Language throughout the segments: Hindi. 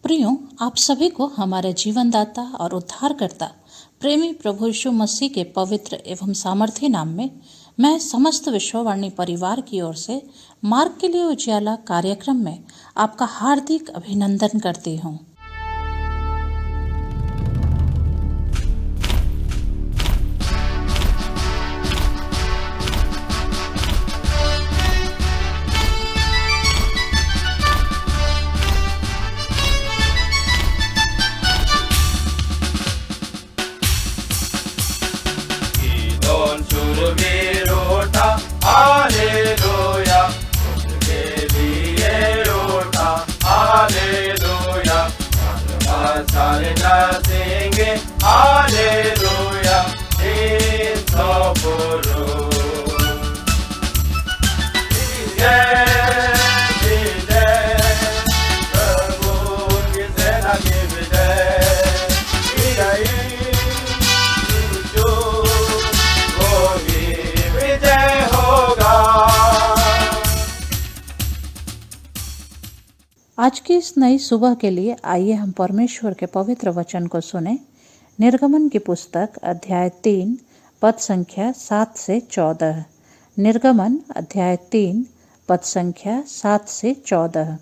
प्रियो, आप सभी को हमारे जीवनदाता और उद्धारकर्ता प्रेमी प्रभु यीशु मसीह के पवित्र एवं सामर्थी नाम में मैं समस्त विश्ववाणी परिवार की ओर से मार्ग के लिए उजियाला कार्यक्रम में आपका हार्दिक अभिनंदन करती हूँ। हालेलुया, उसके लिए उठा, हालेलुया, सारे नाचेंगे, हालेलुया, इन सबरो। विजय, विजय, प्रभु की सेना की विजय, विजय, यीशु को भी विजय होगा। आज की इस नई सुबह के लिए आइए हम परमेश्वर के पवित्र वचन को सुने। निर्गमन की पुस्तक अध्याय 3 पद संख्या 7 से 14। निर्गमन अध्याय 3 पद संख्या 7 से 14।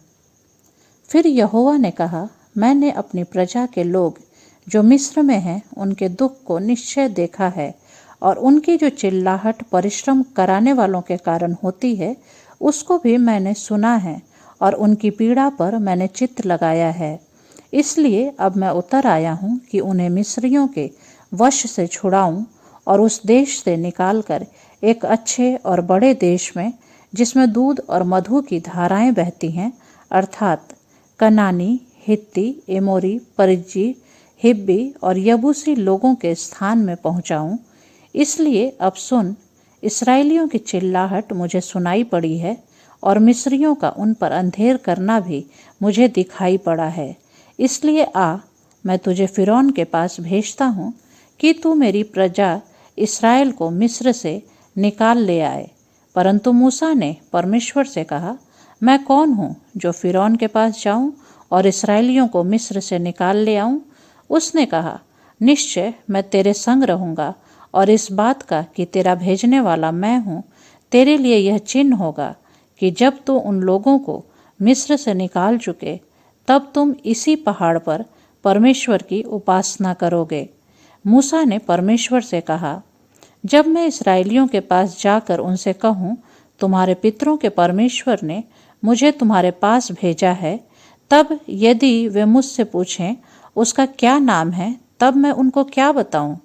फिर यहोवा ने कहा, मैंने अपनी प्रजा के लोग जो मिस्र में हैं उनके दुख को निश्चय देखा है, और उनकी जो चिल्लाहट परिश्रम कराने वालों के कारण होती है उसको भी मैंने सुना है, और उनकी पीड़ा पर मैंने चित्त लगाया है। इसलिए अब मैं उतर आया हूँ कि उन्हें मिस्रियों के वश से छुड़ाऊं और उस देश से निकालकर एक अच्छे और बड़े देश में, जिसमें दूध और मधु की धाराएं बहती हैं, अर्थात कनानी, हित्ती, एमोरी, परिज्जी, हिब्बी और यबूसी लोगों के स्थान में पहुंचाऊं। इसलिए अब सुन, इस्राएलियों की चिल्लाहट मुझे सुनाई पड़ी है, और मिस्रियों का उन पर अंधेर करना भी मुझे दिखाई पड़ा है। इसलिए आ, मैं तुझे फिरौन के पास भेजता हूँ कि तू मेरी प्रजा इस्राएल को मिस्र से निकाल ले आए। परंतु मूसा ने परमेश्वर से कहा, मैं कौन हूँ जो फिरौन के पास जाऊँ और इस्राएलियों को मिस्र से निकाल ले आऊँ? उसने कहा, निश्चय मैं तेरे संग रहूँगा, और इस बात का कि तेरा भेजने वाला मैं हूँ तेरे लिए यह चिन्ह होगा कि जब तू उन लोगों को मिस्र से निकाल चुके, तब तुम इसी पहाड़ पर परमेश्वर की उपासना करोगे। मूसा ने परमेश्वर से कहा, जब मैं इस्राएलियों के पास जाकर उनसे कहूँ, तुम्हारे पितरों के परमेश्वर ने मुझे तुम्हारे पास भेजा है, तब यदि वे मुझसे पूछें उसका क्या नाम है, तब मैं उनको क्या बताऊँ?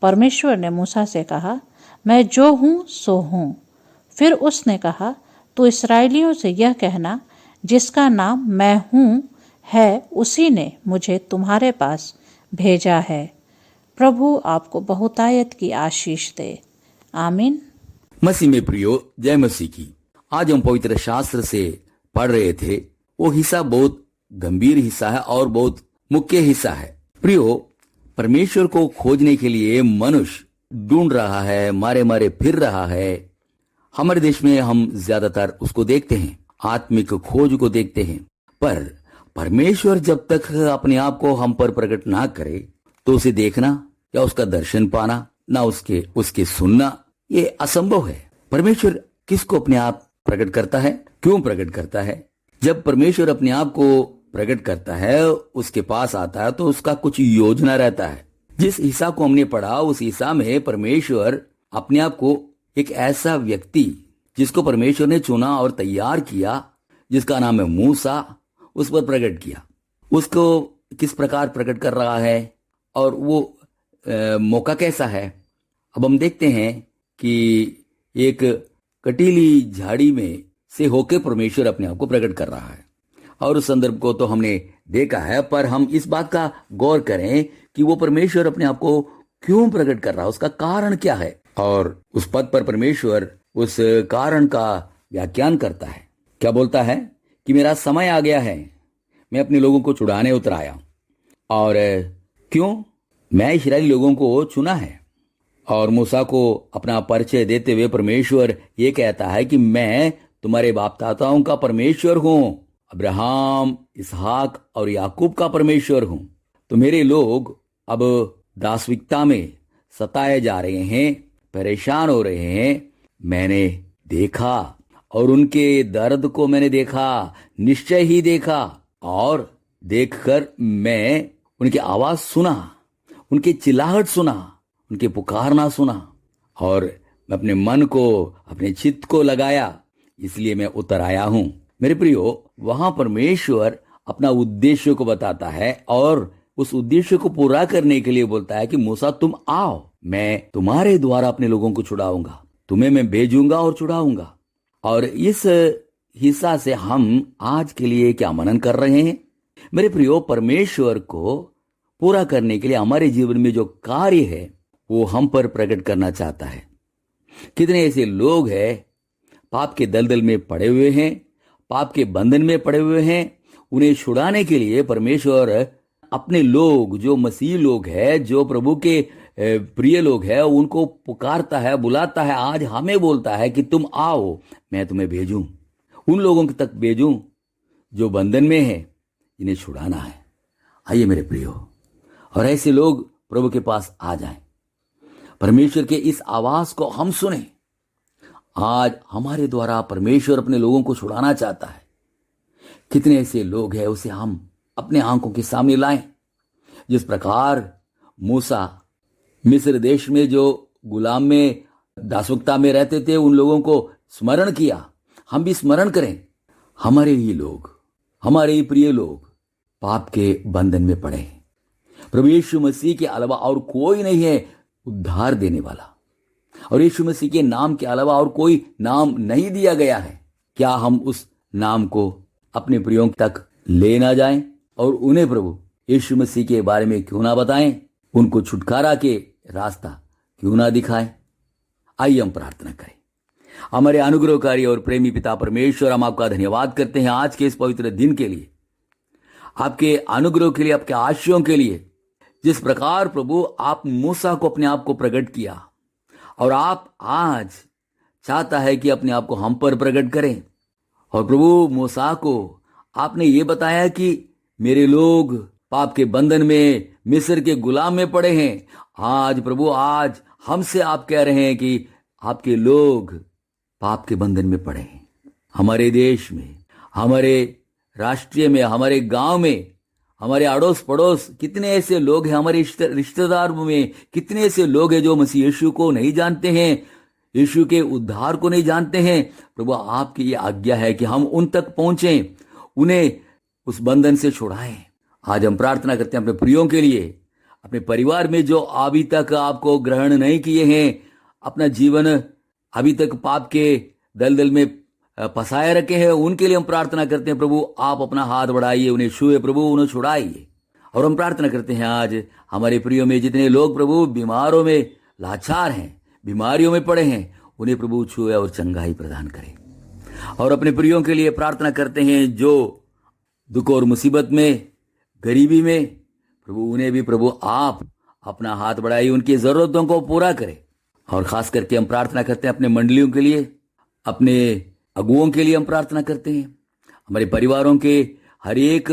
परमेश्वर ने मूसा से कहा, मैं जो हूँ सो हूँ। फिर उसने कहा, तो इस्राएलियों से यह कहना, जिसका नाम मैं हूँ है, उसी ने मुझे तुम्हारे पास भेजा है। प्रभु आपको बहुतायत की आशीष दे। आमीन। मसीह में प्रियो, जय मसीह की। आज हम पवित्र शास्त्र से पढ़ रहे थे। वो हिस्सा बहुत गंभीर हिस्सा है और बहुत मुख्य हिस्सा है। प्रियो, परमेश्वर को खोजने के लिए मनुष्य ढूंढ रहा है, मारे मारे फिर रहा है। हमारे देश में हम ज्यादातर उसको देखते हैं, आत्मिक खोज को देखते हैं। पर परमेश्वर जब तक अपने आप को हम पर प्रकट ना करे, तो उसे देखना या उसका दर्शन पाना, ना उसके सुनना, ये असंभव है। परमेश्वर किसको अपने आप प्रकट करता है? क्यों प्रकट करता है? जब परमेश्वर अपने आप को प्रकट करता है, उसके पास आता है, तो उसका कुछ योजना रहता है। जिस हिस्सा को हमने पढ़ा, उस हिस्सा में परमेश्वर अपने आप को एक ऐसा व्यक्ति जिसको परमेश्वर ने चुना और तैयार किया, जिसका नाम है मूसा, उस पर प्रकट किया। उसको किस प्रकार प्रकट कर रहा है और वो मौका कैसा है? अब हम देखते हैं कि एक कटीली झाड़ी में से होकर परमेश्वर अपने आप को प्रकट कर रहा है, और उस संदर्भ को तो हमने देखा है। पर हम इस बात का गौर करें कि वो परमेश्वर अपने आप को क्यों प्रकट कर रहा है, उसका कारण क्या है, और उस पद पर परमेश्वर उस कारण का व्याख्यान करता है। क्या बोलता है कि मेरा समय आ गया है, मैं अपने लोगों को छुड़ाने उतर आया। और क्यों? मैं इस्राएली लोगों को चुना है। और मूसा को अपना परिचय देते हुए परमेश्वर ये कहता है कि मैं तुम्हारे बाप दाताओं का परमेश्वर हूं, अब्राहम, इसहाक और याकूब का परमेश्वर हूं। तो मेरे लोग अब दासविकता में सताए जा रहे हैं, परेशान हो रहे हैं। मैंने देखा और उनके दर्द को मैंने देखा, निश्चय ही देखा, और देखकर मैं उनकी आवाज सुना, उनकी चिल्लाहट सुना, उनके पुकारना सुना, और मैं अपने मन को, अपने चित्त को लगाया, इसलिए मैं उतर आया हूं। मेरे प्रियो, वहां परमेश्वर अपना उद्देश्य को बताता है और उस उद्देश्य को पूरा करने के लिए बोलता है कि मूसा तुम आओ, मैं तुम्हारे द्वारा अपने लोगों को छुड़ाऊंगा, तुम्हें मैं भेजूंगा और छुड़ाऊंगा। और इस हिस्सा से हम आज के लिए क्या मनन कर रहे हैं? मेरे प्रियो, परमेश्वर को पूरा करने के लिए हमारे जीवन में जो कार्य है वो हम पर प्रकट करना चाहता है। कितने ऐसे लोग हैं पाप के दलदल में पड़े हुए हैं, पाप के बंधन में पड़े हुए हैं। उन्हें छुड़ाने के लिए परमेश्वर अपने लोग, जो मसीह लोग हैं, जो प्रभु के प्रिय लोग हैं, उनको पुकारता है, बुलाता है। आज हमें बोलता है कि तुम आओ, मैं तुम्हें भेजूं, उन लोगों तक भेजूं जो बंधन में है, इन्हें छुड़ाना है। आइए मेरे प्रियो, और ऐसे लोग प्रभु के पास आ जाएं, परमेश्वर के इस आवाज को हम सुने। आज हमारे द्वारा परमेश्वर अपने लोगों को छुड़ाना चाहता है। कितने ऐसे लोग हैं, उसे हम अपने आंखों के सामने लाएं। जिस प्रकार मूसा मिस्र देश में जो गुलाम में, दासवक्ता में रहते थे, उन लोगों को स्मरण किया, हम भी स्मरण करें। हमारे ही लोग, हमारे ही प्रिय लोग पाप के बंधन में पड़े हैं। प्रभु यीशु मसीह के अलावा और कोई नहीं है उद्धार देने वाला, और यीशु मसीह के नाम के अलावा और कोई नाम नहीं दिया गया है। क्या हम उस नाम को अपने प्रियों तक ले ना जाएं और उन्हें प्रभु यीशु मसीह के बारे में क्यों ना बताएं, उनको छुटकारा के रास्ता क्यों ना दिखाएं? आइए हम प्रार्थना करें। हमारे अनुग्रहकारी और प्रेमी पिता परमेश्वर, हम आपका धन्यवाद करते हैं आज के इस पवित्र दिन के लिए, आपके अनुग्रह के लिए, आपके आशीषों के लिए। जिस प्रकार प्रभु आप मूसा को अपने आप को प्रकट किया, और आप आज चाहता है कि अपने आप को हम पर प्रकट करें। और प्रभु मूसा को आपने ये बताया कि मेरे लोग पाप के बंधन में, मिस्र के गुलाम में पड़े हैं। आज प्रभु, आज हमसे आप कह रहे हैं कि आपके लोग पाप के बंधन में पड़े हैं। हमारे देश में, हमारे राष्ट्रीय में, हमारे गांव में, हमारे अड़ोस पड़ोस कितने ऐसे लोग हैं, हमारे रिश्तेदार में कितने ऐसे लोग हैं जो मसीह यीशु को नहीं जानते हैं, यीशु के उद्धार को नहीं जानते हैं। प्रभु, आपकी ये आज्ञा है कि हम उन तक पहुंचें, उन्हें उस बंधन से छुड़ाएं। आज हम प्रार्थना करते हैं अपने प्रियों के लिए, अपने परिवार में जो अभी तक आपको ग्रहण नहीं किए हैं, अपना जीवन अभी तक पाप के दलदल में फंसाए रखे हैं, उनके लिए हम प्रार्थना करते हैं। प्रभु, आप अपना हाथ बढ़ाइए, उन्हें छुए प्रभु, उन्हें छुड़ाइए। और हम प्रार्थना करते हैं आज हमारे प्रियों में जितने लोग प्रभु बीमारों में लाचार हैं, बीमारियों में पड़े हैं, उन्हें प्रभु छुए और चंगाई प्रदान करें। और अपने प्रियों के लिए प्रार्थना करते हैं जो दुख और मुसीबत में, गरीबी में, प्रभु उन्हें भी प्रभु आप अपना हाथ बढ़ाइए, उनकी जरूरतों को पूरा करें। और खास करके हम प्रार्थना करते हैं अपने मंडलियों के लिए, अपने अगुओं के लिए हम प्रार्थना करते हैं, हमारे परिवारों के हर एक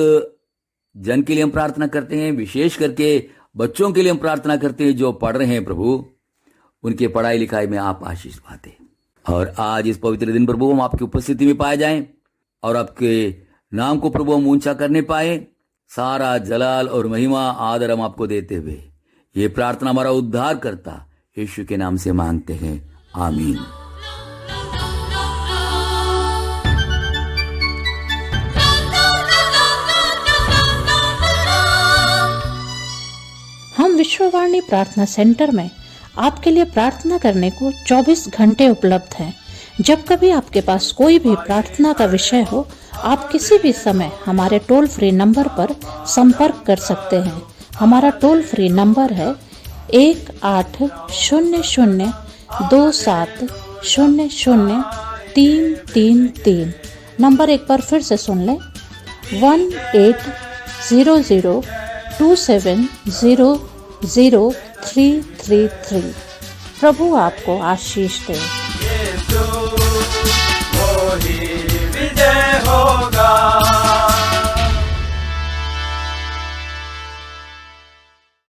जन के लिए हम प्रार्थना करते हैं। विशेष करके बच्चों के लिए हम प्रार्थना करते हैं जो पढ़ रहे हैं प्रभु, उनके पढ़ाई लिखाई में आप आशीष पाते। और आज इस पवित्र दिन प्रभु हम आपकी उपस्थिति में पाए जाएं और आपके नाम को प्रभु हम ऊंचा करने पाए। सारा जलाल और महिमा आदर हम आपको देते हुए ये प्रार्थना हमारा उद्धार करता यीशु के नाम से मांगते हैं, आमीन। हम विश्ववाणी प्रार्थना सेंटर में आपके लिए प्रार्थना करने को 24 घंटे उपलब्ध हैं। जब कभी आपके पास कोई भी प्रार्थना का विषय हो, आप किसी भी समय हमारे टोल फ्री नंबर पर संपर्क कर सकते हैं। हमारा टोल फ्री नंबर है 180027003333। नंबर एक बार फिर से सुन लें, 180027003333। प्रभु आपको आशीष दे। यीशु मोहि विजय विजय होगा।